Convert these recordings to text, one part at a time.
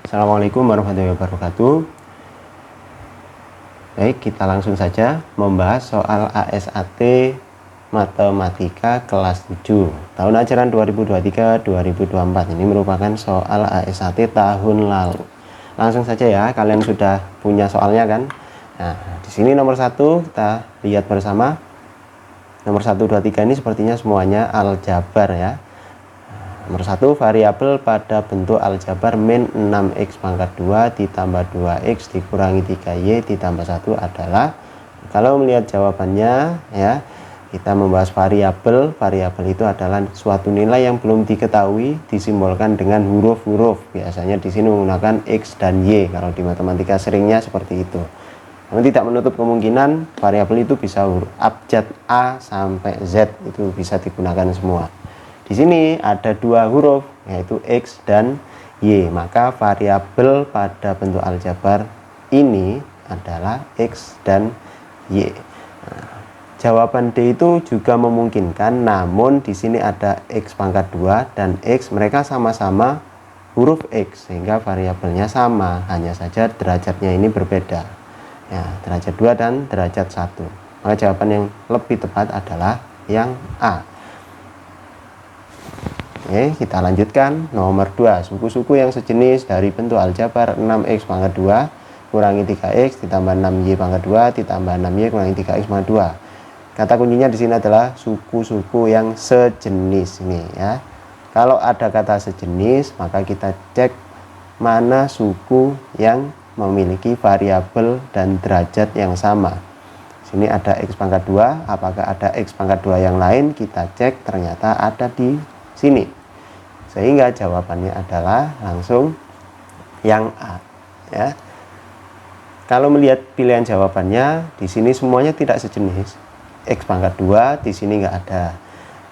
Assalamualaikum warahmatullahi wabarakatuh. Baik, kita langsung saja membahas soal ASAT Matematika kelas 7 tahun ajaran 2023-2024. Ini merupakan soal ASAT tahun lalu. Langsung saja ya, kalian sudah punya soalnya kan? Nah, di sini nomor 1 kita lihat bersama. Nomor 1, 2, 3 ini sepertinya semuanya aljabar ya. Nomor 1, variabel pada bentuk aljabar min 6x pangkat 2 ditambah 2x dikurangi 3y ditambah 1 adalah, kalau melihat jawabannya ya, kita membahas variabel. Variabel itu adalah suatu nilai yang belum diketahui, disimbolkan dengan huruf-huruf. Biasanya di sini menggunakan x dan y. Kalau di matematika seringnya seperti itu. Namun tidak menutup kemungkinan variabel itu bisa huruf abjad A sampai Z, itu bisa digunakan semua. Di sini ada dua huruf, yaitu x dan y. Maka variabel pada bentuk aljabar ini adalah x dan y. Nah, jawaban D itu juga memungkinkan, namun di sini ada x pangkat 2 dan x, mereka sama-sama huruf x sehingga variabelnya sama, hanya saja derajatnya ini berbeda. Ya, derajat 2 dan derajat 1. Maka jawaban yang lebih tepat adalah yang A. Oke, kita lanjutkan. Nomor 2, suku-suku yang sejenis dari bentuk aljabar 6x pangkat 2 kurangi 3x ditambah 6y pangkat 2 ditambah 6y kurangi 3x pangkat 2. Kata kuncinya di sini adalah suku-suku yang sejenis ini ya. Kalau ada kata sejenis, maka kita cek mana suku yang memiliki variabel dan derajat yang sama. Sini ada x pangkat 2, apakah ada x pangkat 2 yang lain? Kita cek, ternyata ada di sini. Sehingga jawabannya adalah langsung yang A ya. Kalau melihat pilihan jawabannya, di sini semuanya tidak sejenis. X pangkat 2 di sini enggak ada.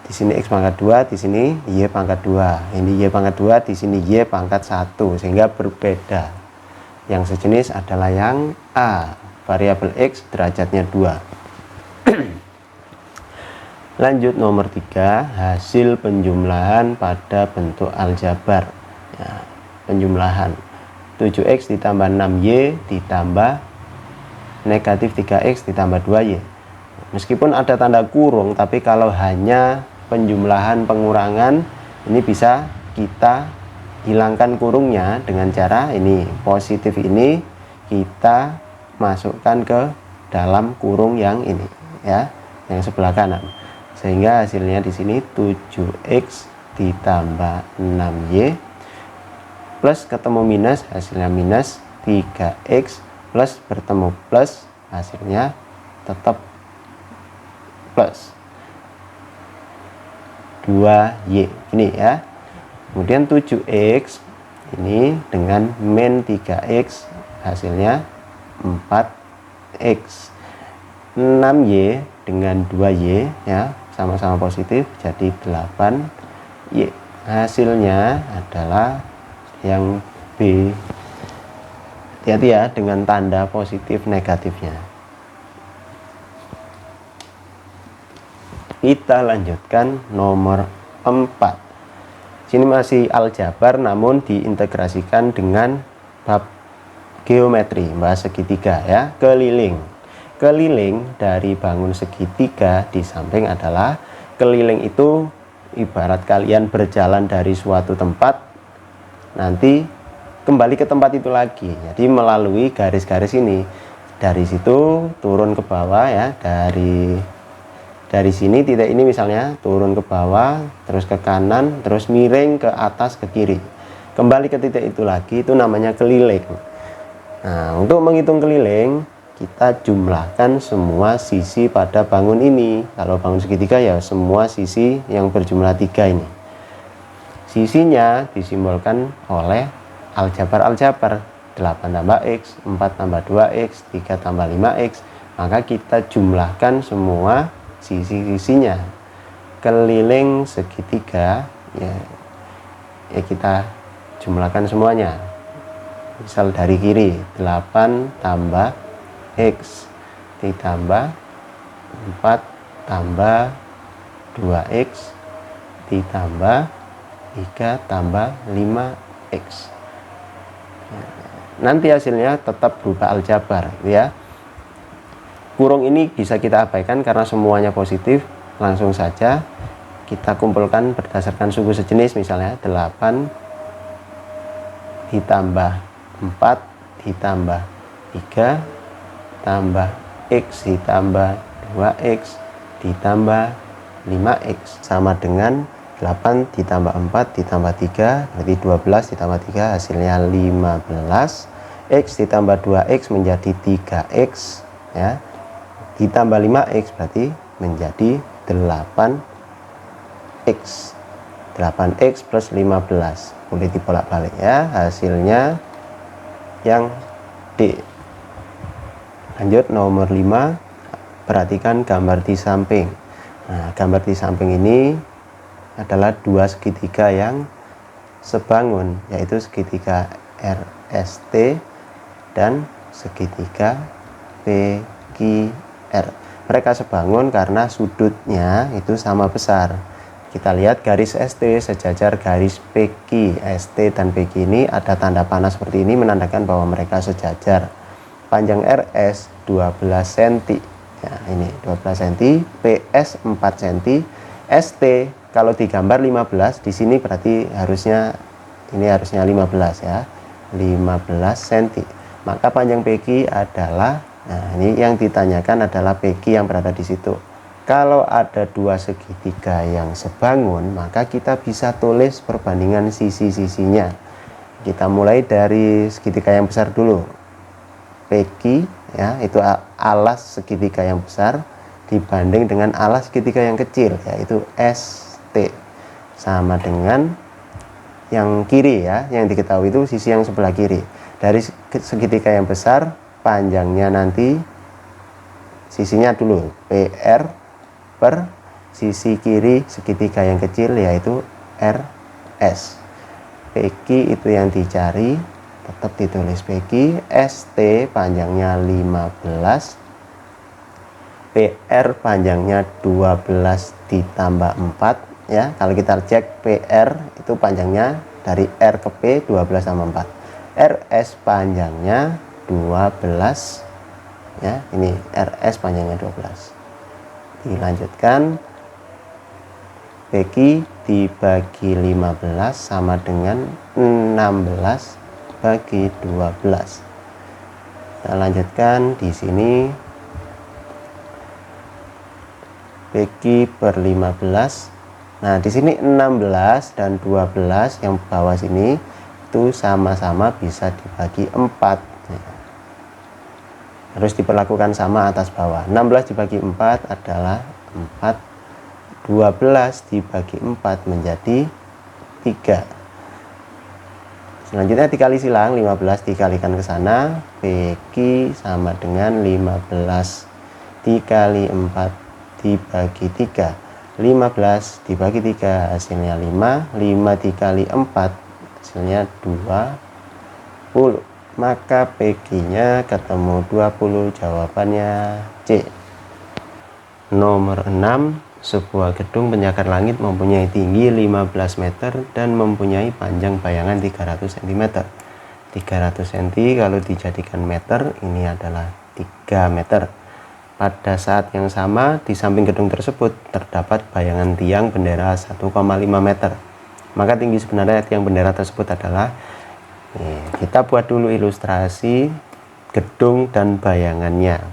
Di sini x pangkat 2, di sini y pangkat 2. Ini y pangkat 2, di sini y pangkat 1, sehingga berbeda. Yang sejenis adalah yang A, variabel x derajatnya 2. Lanjut nomor 3, hasil penjumlahan pada bentuk aljabar ya, penjumlahan 7x ditambah 6y ditambah negatif 3x ditambah 2y. Meskipun ada tanda kurung, tapi kalau hanya penjumlahan pengurangan, ini bisa kita hilangkan kurungnya dengan cara ini, positif ini kita masukkan ke dalam kurung yang ini ya, yang sebelah kanan, sehingga hasilnya di sini 7x ditambah 6y plus ketemu minus, hasilnya minus 3x plus bertemu plus, hasilnya tetap plus 2y ini ya. Kemudian 7x ini dengan min 3x, hasilnya 4x. 6y dengan 2y ya, sama-sama positif, jadi 8y. Hasilnya adalah yang B. Hati-hati ya dengan tanda positif negatifnya. Kita lanjutkan nomor 4. Sini masih aljabar, namun diintegrasikan dengan bab geometri, bahas segitiga ya. Keliling. Keliling dari bangun segitiga di samping adalah, keliling itu ibarat kalian berjalan dari suatu tempat, nanti kembali ke tempat itu lagi. Jadi melalui garis-garis ini. Dari situ turun ke bawah ya, dari sini titik ini misalnya turun ke bawah, terus ke kanan, terus miring ke atas ke kiri, kembali ke titik itu lagi, itu namanya keliling. Nah, untuk menghitung keliling, kita jumlahkan semua sisi pada bangun ini. Kalau bangun segitiga ya semua sisi yang berjumlah 3 ini. Sisinya disimbolkan oleh aljabar-aljabar, 8 tambah x, 4 tambah 2x, 3 tambah 5x. Maka kita jumlahkan semua sisi-sisinya. Keliling segitiga ya kita jumlahkan semuanya. Misal dari kiri, 8 tambah x ditambah 4 tambah 2x ditambah 3 tambah 5x. Nanti hasilnya tetap berupa aljabar ya. Kurung ini bisa kita abaikan karena semuanya positif. Langsung saja kita kumpulkan berdasarkan suku sejenis, misalnya 8 ditambah 4 ditambah 3 tambah X ditambah 2X ditambah 5X sama dengan 8 ditambah 4 ditambah 3 berarti 12 ditambah 3 hasilnya 15. X ditambah 2X menjadi 3X ya, ditambah 5X berarti menjadi 8X. 8X plus 15 boleh dibolak-balik ya, hasilnya yang D. Lanjut nomor 5, perhatikan gambar di samping. Nah, gambar di samping ini adalah dua segitiga yang sebangun, yaitu segitiga RST dan segitiga PQR. Mereka sebangun karena sudutnya itu sama besar. Kita lihat garis ST sejajar garis PQ. ST dan PQ ini ada tanda panah seperti ini menandakan bahwa mereka sejajar. Panjang RS 12 cm. Ya, ini 12 cm, PS 4 cm, ST kalau digambar 15, di sini berarti harusnya 15 ya. 15 cm. Maka panjang PQ adalah, nah ini yang ditanyakan adalah PQ yang berada di situ. Kalau ada dua segitiga yang sebangun, maka kita bisa tulis perbandingan sisi-sisinya. Kita mulai dari segitiga yang besar dulu. PQ ya, itu alas segitiga yang besar dibanding dengan alas segitiga yang kecil, yaitu ST, sama dengan yang kiri ya, yang diketahui itu sisi yang sebelah kiri. Dari segitiga yang besar, panjangnya nanti sisinya dulu PR per sisi kiri segitiga yang kecil, yaitu RS. PQ itu yang dicari, tetap ditulis PQ. ST panjangnya 15, PR panjangnya 12 ditambah 4 ya. Kalau kita cek PR itu panjangnya dari R ke P 12 tambah 4. RS panjangnya 12 ya, ini RS panjangnya 12. Dilanjutkan, PQ dibagi 15 sama dengan 16 bagi 12. Kita lanjutkan di sini, PQ per 15. Nah, di sini 16 dan 12 yang bawah sini itu sama-sama bisa dibagi 4. Harus diperlakukan sama atas bawah. 16 dibagi 4 adalah 4. 12 dibagi 4 menjadi 3. Selanjutnya dikali silang, 15 dikalikan ke sana, PQ sama dengan 15 dikali 4 dibagi 3. 15 dibagi 3 hasilnya 5. 5 dikali 4 hasilnya 20. Maka PQ-nya ketemu 20, jawabannya C. Nomor 6, sebuah gedung pencakar langit mempunyai tinggi 15 meter dan mempunyai panjang bayangan 300 cm. 300 cm kalau dijadikan meter, ini adalah 3 meter. Pada saat yang sama, di samping gedung tersebut terdapat bayangan tiang bendera 1,5 meter. Maka tinggi sebenarnya tiang bendera tersebut adalah, kita buat dulu ilustrasi gedung dan bayangannya.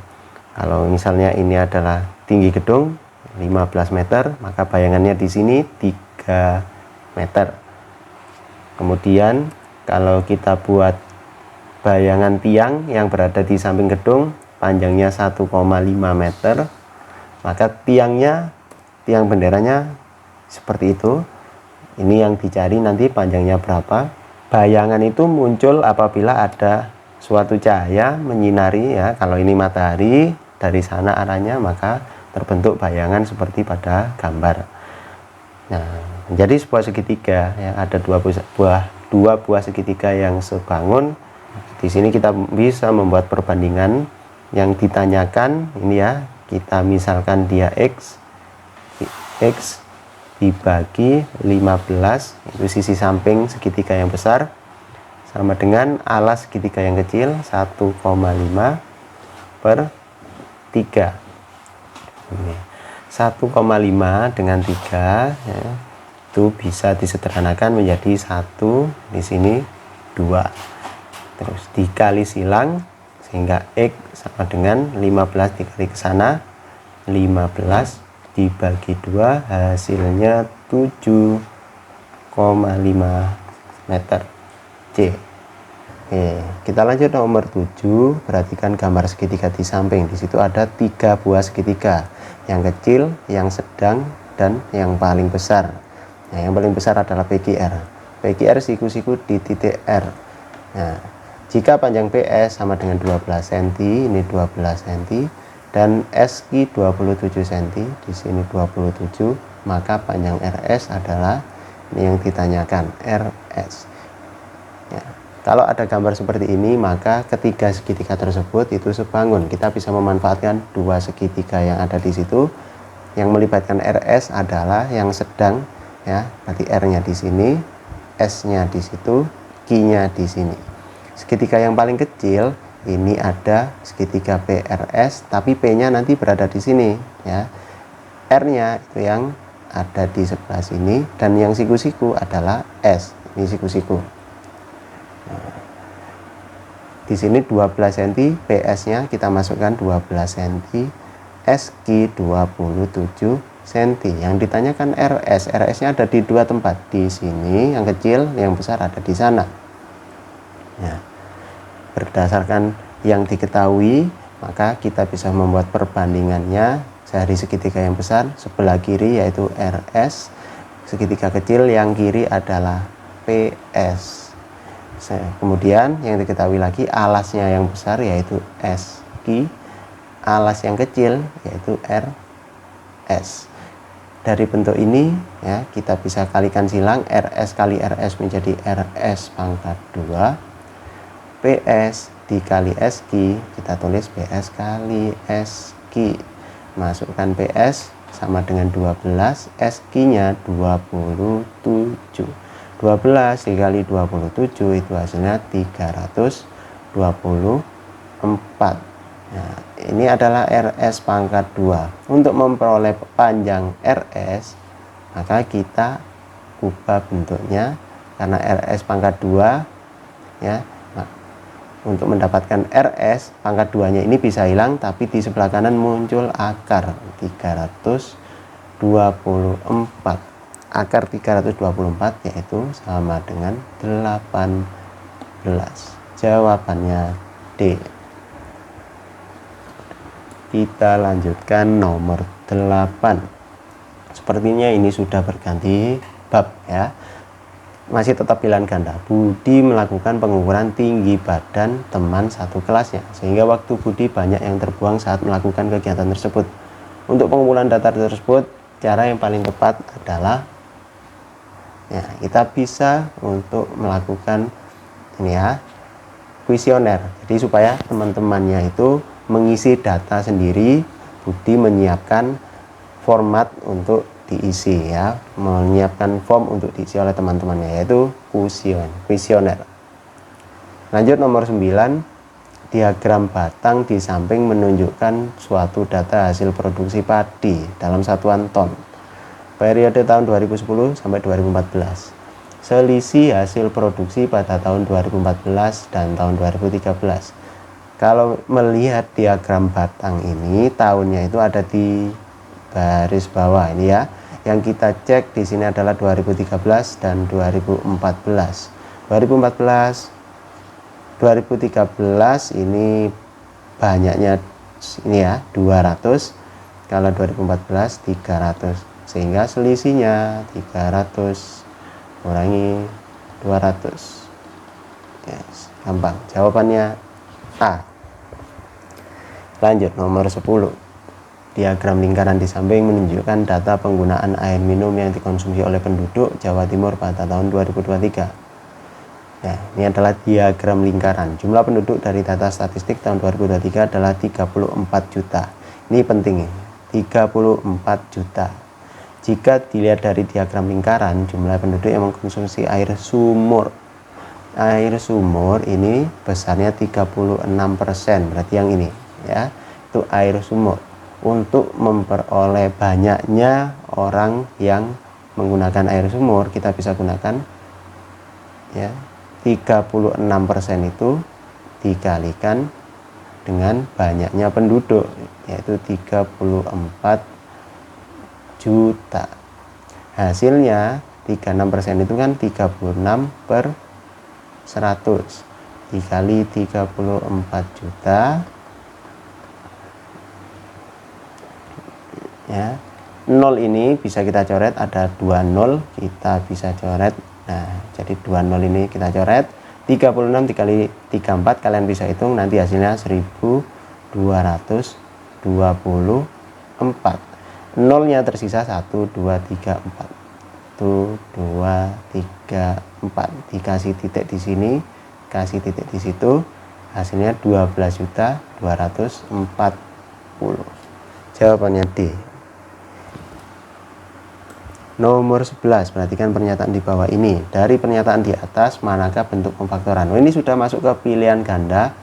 Kalau misalnya ini adalah tinggi gedung 15 meter, maka bayangannya di sini 3 meter. Kemudian kalau kita buat bayangan tiang yang berada di samping gedung, panjangnya 1,5 meter, maka tiang benderanya seperti itu. Ini yang dicari nanti panjangnya berapa. Bayangan itu muncul apabila ada suatu cahaya menyinari ya. Kalau ini matahari, dari sana arahnya, maka terbentuk bayangan seperti pada gambar. Nah, menjadi sebuah segitiga yang ada dua buah segitiga yang sebangun. Di sini kita bisa membuat perbandingan yang ditanyakan ini ya. Kita misalkan dia X dibagi 15, itu sisi samping segitiga yang besar, sama dengan alas segitiga yang kecil 1,5 per 3. Ini 1,5 dengan 3 ya, itu bisa disederhanakan menjadi 1, di sini 2, terus dikali silang sehingga X sama dengan 15 dikali ke sana 15 dibagi 2 hasilnya 7,5 meter C. Oke, kita lanjut nomor 7. Perhatikan gambar segitiga di samping. Di situ ada 3 buah segitiga, yang kecil, yang sedang, dan yang paling besar. Nah, yang paling besar adalah PQR. PQR siku-siku di titik R. Nah, jika panjang PS sama dengan 12 cm, ini 12 cm, dan SQ 27 cm, di sini 27, maka panjang RS adalah ini yang ditanyakan, RS. Ya. Kalau ada gambar seperti ini, maka ketiga segitiga tersebut itu sebangun. Kita bisa memanfaatkan dua segitiga yang ada di situ. Yang melibatkan RS adalah yang sedang, ya, berarti R-nya di sini, S-nya di situ, Q-nya di sini. Segitiga yang paling kecil ini ada segitiga PRS, tapi P-nya nanti berada di sini, ya. R-nya itu yang ada di sebelah sini, dan yang siku-siku adalah S. Ini siku-siku. Di sini 12 cm, PS-nya kita masukkan 12 cm, SQ 27 cm. Yang ditanyakan RS, RS-nya ada di dua tempat, di sini yang kecil, yang besar ada di sana. Ya. Berdasarkan yang diketahui, maka kita bisa membuat perbandingannya dari segitiga yang besar sebelah kiri yaitu RS, segitiga kecil yang kiri adalah PS. Kemudian yang diketahui lagi alasnya yang besar yaitu SQ, alas yang kecil yaitu RS. Dari bentuk ini, ya, kita bisa kalikan silang, RS kali RS menjadi RS pangkat 2, PS dikali SQ, kita tulis PS kali SQ. Masukkan PS sama dengan 12, SQ-nya 27. 12 dikali 27 itu hasilnya 324. Nah, ini adalah RS pangkat 2. Untuk memperoleh panjang RS, maka kita ubah bentuknya, karena RS pangkat 2, ya. Nah, untuk mendapatkan RS pangkat 2 nya ini bisa hilang, tapi di sebelah kanan muncul akar 324. Akar 324 yaitu sama dengan 18. Jawabannya D. Kita lanjutkan nomor 8. Sepertinya ini sudah berganti bab, ya. Masih tetap pilihan ganda. Budi melakukan pengukuran tinggi badan teman satu kelasnya, sehingga waktu Budi banyak yang terbuang saat melakukan kegiatan tersebut. Untuk pengumpulan data tersebut, cara yang paling tepat adalah, ya, kita bisa untuk melakukan ini, ya, kuesioner. Jadi supaya teman-temannya itu mengisi data sendiri, Budi menyiapkan format untuk diisi, ya, menyiapkan form untuk diisi oleh teman-temannya, yaitu kuesioner. Lanjut nomor 9. Diagram batang di samping menunjukkan suatu data hasil produksi padi dalam satuan ton periode tahun 2010 sampai 2014. Selisih hasil produksi pada tahun 2014 dan tahun 2013. Kalau melihat diagram batang ini, tahunnya itu ada di garis bawah ini, ya. Yang kita cek di sini adalah 2013 dan 2014. 2013 ini banyaknya ini, ya, 200. Kalau 2014 300. Sehingga selisihnya 300 kurangi 200. Yes, gampang. Jawabannya A. Lanjut nomor 10. Diagram lingkaran di samping menunjukkan data penggunaan air minum yang dikonsumsi oleh penduduk Jawa Timur pada tahun 2023. Ya, ini adalah diagram lingkaran. Jumlah penduduk dari data statistik tahun 2023 adalah 34 juta. Ini penting, ya. 34 juta. Jika dilihat dari diagram lingkaran, jumlah penduduk yang mengkonsumsi air sumur air sumur ini besarnya 36%, berarti yang ini ya, itu air sumur. Untuk memperoleh banyaknya orang yang menggunakan air sumur, kita bisa gunakan ya 36% itu dikalikan dengan banyaknya penduduk, yaitu 34 juta. Hasilnya 36% itu kan 36 per 100 dikali 34 juta ya. 0 ini bisa kita coret, ada 2 0 kita bisa coret. Nah, jadi 2 0 ini kita coret. 36 dikali 34, kalian bisa hitung nanti hasilnya 1224. Nolnya tersisa 1 2 3 4. 1 2 3 4. Dikasih titik di sini, kasih titik di situ, hasilnya 12.240. Jawabannya D. Nomor 11, perhatikan pernyataan di bawah ini. Dari pernyataan di atas, manakah bentuk pemfaktoran? Oh, ini sudah masuk ke pilihan ganda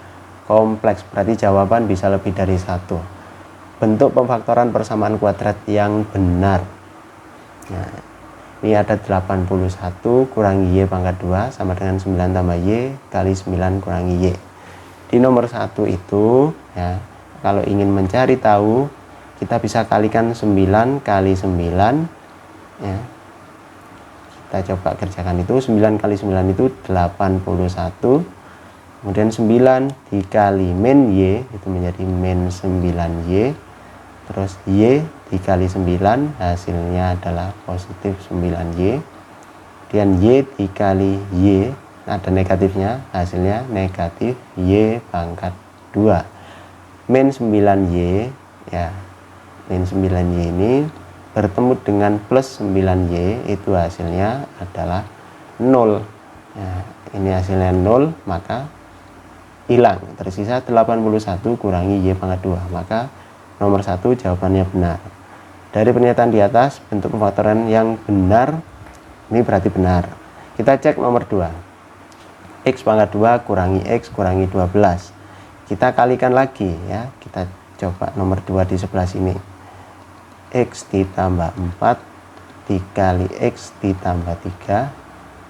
kompleks, berarti jawaban bisa lebih dari satu. Bentuk pemfaktoran persamaan kuadrat yang benar. Nah, ini ada 81 kurangi Y pangkat 2 sama dengan 9 tambah Y kali 9 kurangi Y. Di nomor 1 itu, ya, kalau ingin mencari tahu, kita bisa kalikan 9 kali 9. Ya, kita coba kerjakan itu. 9 kali 9 itu 81, kemudian 9 dikali min Y itu menjadi min 9Y, terus Y dikali 9 hasilnya adalah positif 9Y, kemudian Y dikali Y ada negatifnya, hasilnya negatif Y pangkat 2. Min 9Y ya, min 9Y ini bertemu dengan plus 9Y, itu hasilnya adalah 0 ya, ini hasilnya 0, maka hilang, tersisa 81 kurangi Y pangkat 2, maka nomor 1 jawabannya benar. Dari pernyataan di atas, bentuk pemfaktoran yang benar ini berarti benar. Kita cek nomor 2, X pangkat 2 kurangi X kurangi 12, kita kalikan lagi ya. Kita coba nomor 2 di sebelah sini. X ditambah 4 dikali X ditambah 3.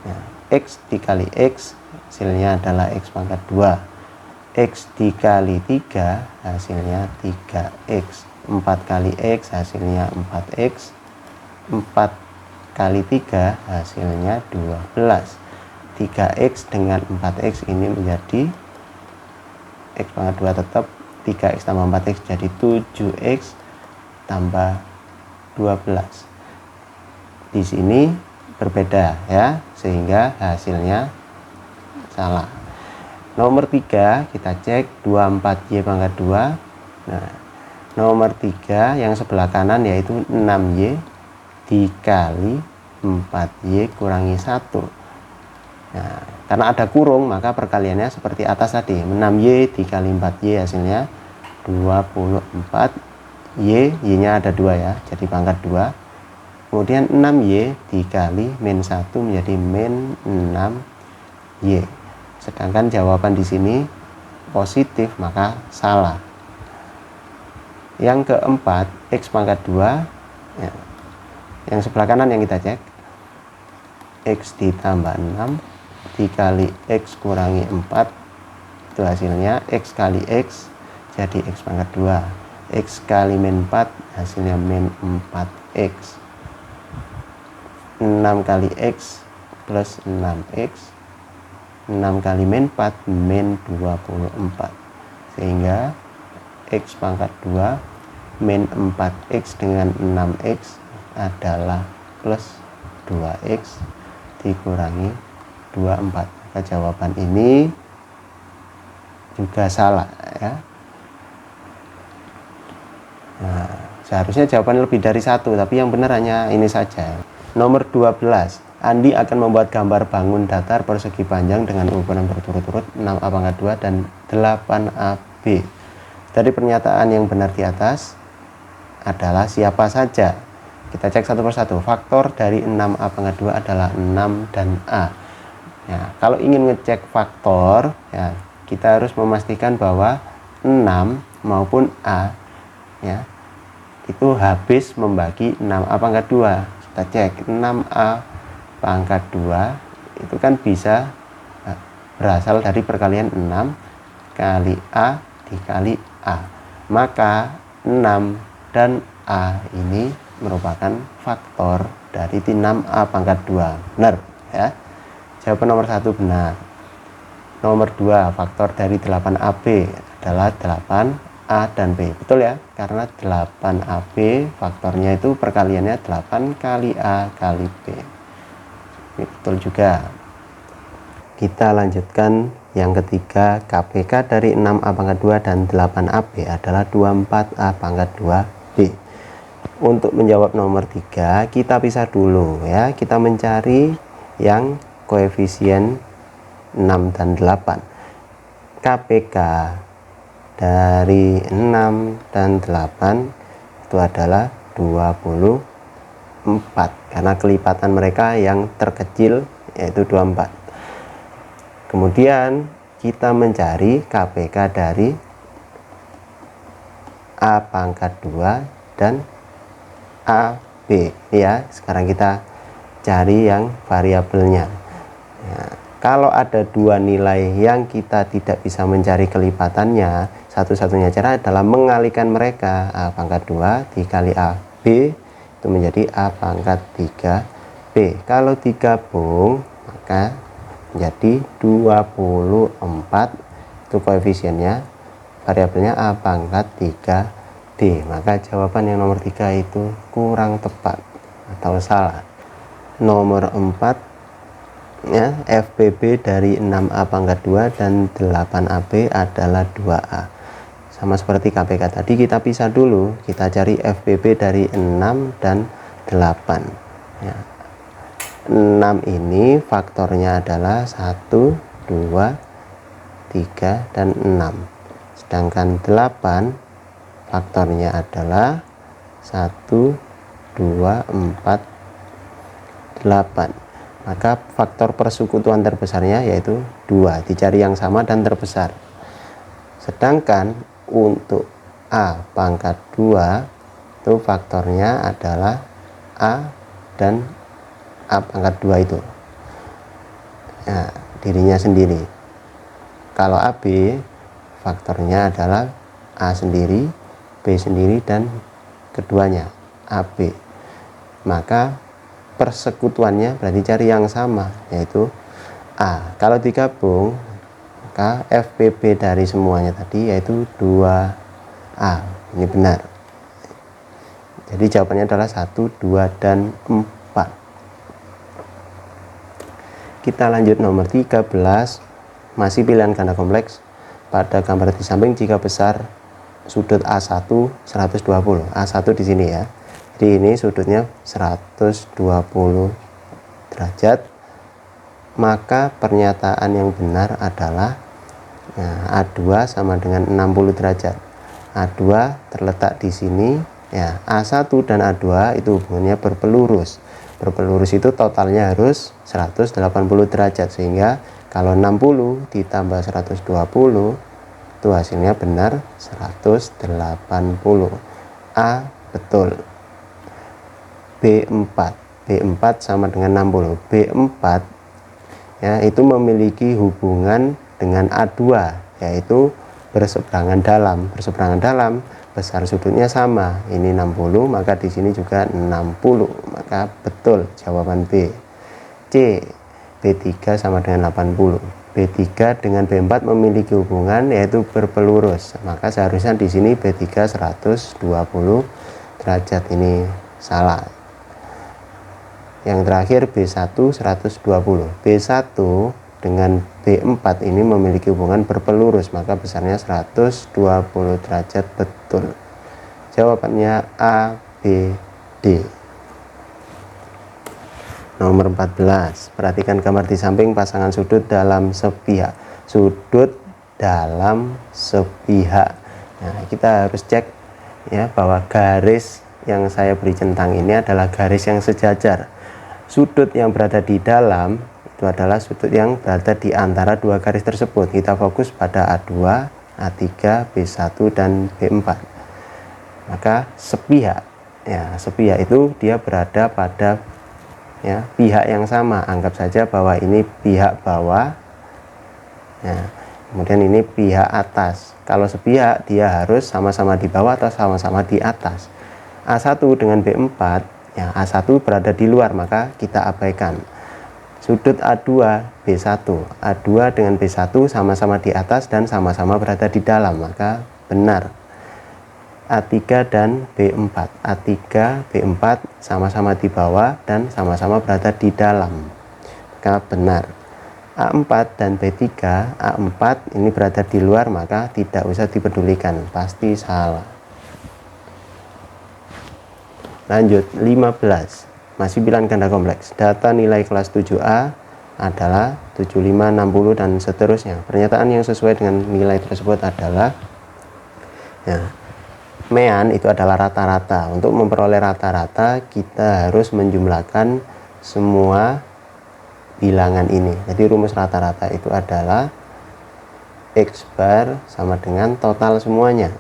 Nah, X dikali X hasilnya adalah X pangkat 2. X dikali 3 hasilnya 3X. 4 kali X hasilnya 4X. 4 kali 3 hasilnya 12. 3X dengan 4X ini menjadi X pangkat 2 tetap, 3X tambah 4X jadi 7X tambah 12. Di sini berbeda ya, sehingga hasilnya salah. Nomor 3 kita cek 24Y pangkat 2. Nah, nomor 3 yang sebelah kanan yaitu 6Y dikali 4Y kurangi 1. Nah, karena ada kurung maka perkaliannya seperti atas tadi, 6Y dikali 4Y hasilnya 24. Y-nya ada 2 ya, jadi pangkat 2. Kemudian 6Y dikali min 1 menjadi min 6Y. Sedangkan jawaban di sini positif, maka salah. Yang keempat, X pangkat 2 ya. Yang sebelah kanan yang kita cek, X ditambah 6 dikali X kurangi 4, itu hasilnya X kali X jadi X pangkat 2. X kali min 4 hasilnya min 4X. 6 kali X plus 6X. 6 kali min 4 min 24. Sehingga X pangkat 2 min 4X dengan 6X adalah plus 2X dikurangi 24. Maka jawaban ini juga salah ya. Nah, seharusnya jawaban lebih dari satu, tapi yang benar hanya ini saja. Nomor 12, Andi akan membuat gambar bangun datar persegi panjang dengan ukuran berturut-turut 6A pangkat 2 dan 8AB. Dari pernyataan yang benar di atas adalah siapa saja? Kita cek satu persatu. Faktor dari 6A pangkat 2 adalah 6 dan A. Ya, kalau ingin ngecek faktor, ya kita harus memastikan bahwa 6 maupun A ya itu habis membagi 6A pangkat 2. Kita cek 6A pangkat 2 itu kan bisa berasal dari perkalian 6 kali A dikali A. Maka 6 dan A ini merupakan faktor dari 6A pangkat 2. Benar ya. Jawaban nomor 1 benar. Nomor 2, faktor dari 8AB adalah 8A dan B. Betul ya, karena 8AB faktornya itu perkaliannya 8 kali A kali B. Ini betul juga. Kita lanjutkan yang ketiga, KPK dari 6A pangkat 2 dan 8AB adalah 24A pangkat 2B. Untuk menjawab nomor 3, kita pisah dulu ya. Kita mencari yang koefisien 6 dan 8. KPK dari 6 dan 8 itu adalah 24 karena kelipatan mereka yang terkecil yaitu 24. Kemudian kita mencari KPK dari A pangkat 2 dan AB ya. Sekarang kita cari yang variabelnya ya. Kalau ada dua nilai yang kita tidak bisa mencari kelipatannya, satu-satunya cara adalah mengalihkan mereka. A pangkat 2 dikali AB itu menjadi A pangkat 3B. Kalau digabung maka menjadi 24, itu koefisiennya, variabelnya A pangkat 3B. Maka jawaban yang nomor 3 itu kurang tepat atau salah. Nomor 4 ya, FPB dari 6A pangkat 2 dan 8AB adalah 2A. Sama seperti KPK tadi, kita pisah dulu, kita cari FPB dari 6 dan 8 ya. 6 ini faktornya adalah 1, 2, 3, dan 6. Sedangkan 8 faktornya adalah 1, 2, 4, 8. Maka faktor persekutuan terbesarnya yaitu 2, dicari yang sama dan terbesar. Sedangkan untuk A pangkat 2 itu faktornya adalah A dan A pangkat 2 itu nah, dirinya sendiri. Kalau AB faktornya adalah A sendiri, B sendiri, dan keduanya AB. Maka persekutuannya berarti cari yang sama yaitu A. Kalau digabung maka FPB dari semuanya tadi yaitu 2A. Ini benar. Jadi jawabannya adalah 1, 2, dan 4. Kita lanjut nomor 13, masih pilihan ganda kompleks. Pada gambar di samping jika besar sudut A1 120. A1 di sini ya. Jadi ini sudutnya 120 derajat. Maka pernyataan yang benar adalah A2 sama dengan 60 derajat. A2 terletak di sini ya. A1 dan A2 itu hubungannya berpelurus. Berpelurus itu totalnya harus 180 derajat, sehingga kalau 60 ditambah 120 itu hasilnya benar 180. A betul. B4 sama dengan 60. B4 ya itu memiliki hubungan dengan A2 yaitu berseberangan dalam. Berseberangan dalam, besar sudutnya sama. Ini 60, maka di sini juga 60. Maka betul jawaban B. C. B3 sama dengan 80. B3 dengan B4 memiliki hubungan yaitu berpelurus. Maka seharusnya di sini B3 120 derajat. Ini salah. Yang terakhir B1 120. B1 dengan B4 ini memiliki hubungan berpelurus, maka besarnya 120 derajat. Betul. Jawabannya A, B, D. Nomor 14. Perhatikan gambar di samping pasangan sudut dalam sepihak. Sudut dalam sepihak. Nah, kita harus cek ya bahwa garis yang saya beri centang ini adalah garis yang sejajar. Sudut yang berada di dalam itu adalah sudut yang berada di antara dua garis tersebut. Kita fokus pada A2, A3, B1 dan B4. Maka sepihak, ya sepihak itu dia berada pada ya pihak yang sama. Anggap saja bahwa ini pihak bawah, ya, kemudian ini pihak atas. Kalau sepihak dia harus sama-sama di bawah atau sama-sama di atas. A1 dengan B4, ya A1 berada di luar, maka kita abaikan. Sudut A2, B1, A2 dengan B1 sama-sama di atas dan sama-sama berada di dalam, maka benar. A3 dan B4, A3, B4 sama-sama di bawah dan sama-sama berada di dalam, maka benar. A4 dan B3, A4 ini berada di luar, maka tidak usah dipedulikan, pasti salah. Lanjut, 15. Masih bilangan ganda kompleks. Data nilai kelas 7A adalah 75, 60 dan seterusnya. Pernyataan yang sesuai dengan nilai tersebut adalah ya, mean itu adalah rata-rata. Untuk memperoleh rata-rata kita harus menjumlahkan semua bilangan ini. Jadi rumus rata-rata itu adalah X bar sama dengan total semuanya,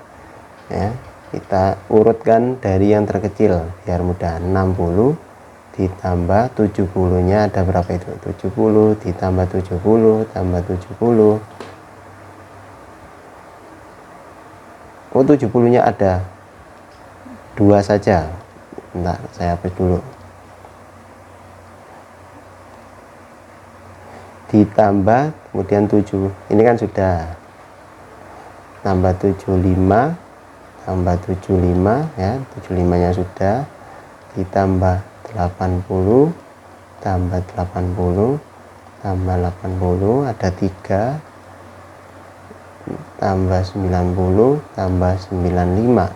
ya. Kita urutkan dari yang terkecil biar mudah. 60 ditambah 70 nya ada berapa itu? 70 ditambah 70 tambah 70. Oh, 70 nya ada 2 saja. Bentar, saya hapus dulu. Ditambah kemudian 7, ini kan sudah, tambah 75 tambah 75, ya 75 nya sudah, ditambah 80 tambah 80 tambah 80 ada 3, tambah 90 tambah 95,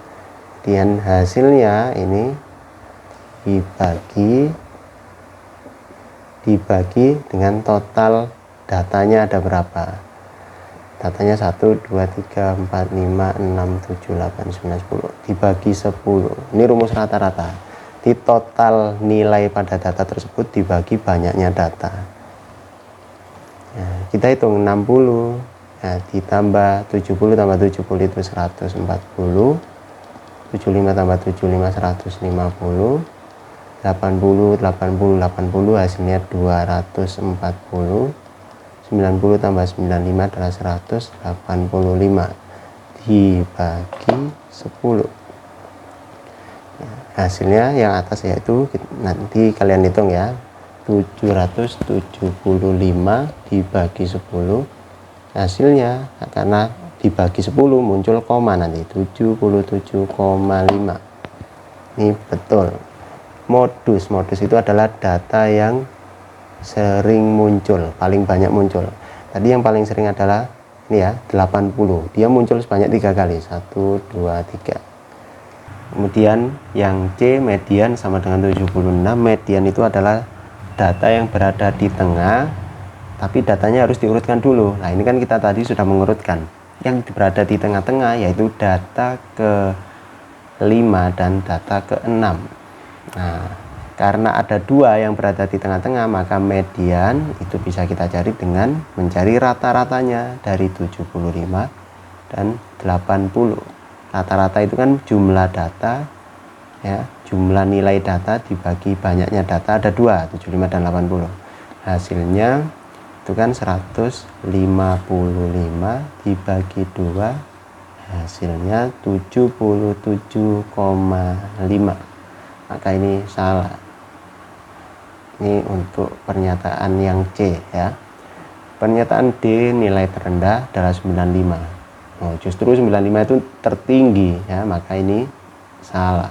kemudian hasilnya ini dibagi dengan total datanya ada berapa. Datanya 1, 2, 3, 4, 5, 6, 7, 8, 9, 10 dibagi 10. Ini rumus rata-rata. Di total nilai pada data tersebut dibagi banyaknya data. Nah, kita hitung 60, nah, ditambah 70 tambah 70 itu 140, 75 tambah 75 150, 80 hasilnya 240, 90 tambah 95 adalah 185 dibagi 10. Hasilnya yang atas yaitu, nanti kalian hitung ya, 775 dibagi 10. Hasilnya karena dibagi 10 muncul koma, nanti 77,5. Ini betul. Modus itu adalah data yang sering muncul, paling banyak muncul. Tadi yang paling sering adalah ini ya, 80. Dia muncul sebanyak 3 kali. 1, 2, 3. Kemudian yang C, median sama dengan 76. Median itu adalah data yang berada di tengah, tapi datanya harus diurutkan dulu. Nah, ini kan kita tadi sudah mengurutkan. Yang berada di tengah-tengah yaitu data ke-5 dan data ke-6. Nah, karena ada 2 yang berada di tengah-tengah, maka median itu bisa kita cari dengan mencari rata-ratanya dari 75 dan 80. Rata-rata itu kan jumlah data, ya, jumlah nilai data dibagi banyaknya data, ada 2, 75 dan 80. Hasilnya itu kan 155 dibagi 2, hasilnya 77,5. Maka ini salah. Ini untuk pernyataan yang C ya. Pernyataan D nilai terendah adalah 95. Oh, justru 95 itu tertinggi ya, maka ini salah.